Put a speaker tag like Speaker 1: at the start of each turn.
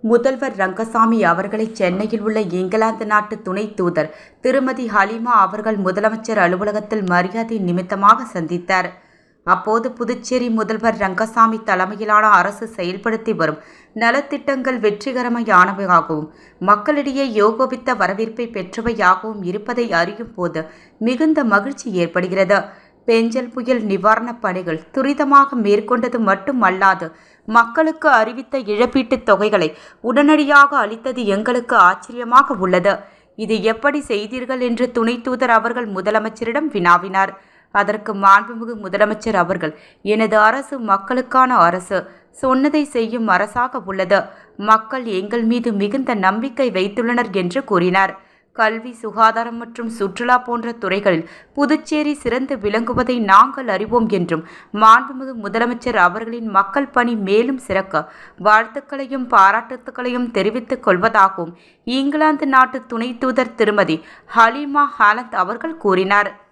Speaker 1: முதல்வர் ரங்கசாமி அவர்களை சென்னையில் உள்ள இங்கிலாந்து நாட்டு துணை தூதர் திருமதி ஹலீமா அவர்கள் முதலமைச்சர் அலுவலகத்தில் மரியாதை நிமித்தமாக சந்தித்தார். அப்போது புதுச்சேரி முதல்வர் ரங்கசாமி தலைமையிலான அரசு செயல்படுத்தி வரும் நலத்திட்டங்கள் வெற்றிகரமானவையாகவும் மக்களிடையே யோகோபித்த வரவேற்பை பெற்றவையாகவும் இருப்பதை அறியும் போது மிகுந்த மகிழ்ச்சி ஏற்படுகிறது. பெஞ்சல் புயல் நிவாரணப் பணிகள் துரிதமாக மேற்கொண்டது மட்டுமல்லாது மக்களுக்கு அறிவித்த இழப்பீட்டுத் தொகைகளை உடனடியாக அளித்தது எங்களுக்கு ஆச்சரியமாக உள்ளது. இது எப்படி செய்தீர்கள் என்று துணை தூதர் அவர்கள் முதலமைச்சரிடம் வினாவினார். அதற்கு மாண்புமிகு முதலமைச்சர் அவர்கள், எனது அரசு மக்களுக்கான அரசு, சொன்னதை செய்யும் அரசாக உள்ளது. மக்கள் எங்கள் மீது மிகுந்த நம்பிக்கை வைத்துள்ளனர் என்று கூறினார். கல்வி, சுகாதாரம் மற்றும் சுற்றுலா போன்ற துறைகளில் புதுச்சேரி சிறந்து விளங்குவதை நாங்கள் அறிவோம் என்றும் மாண்புமிகு முதலமைச்சர் அவர்களின் மக்கள் பணி மேலும் சிறக்க வாழ்த்துக்களையும் பாராட்டுக்களையும் தெரிவித்துக் கொள்வதாகவும் இங்கிலாந்து நாட்டு துணை தூதர் திருமதி ஹலீமா ஹாலந்த் அவர்கள் கூறினார்.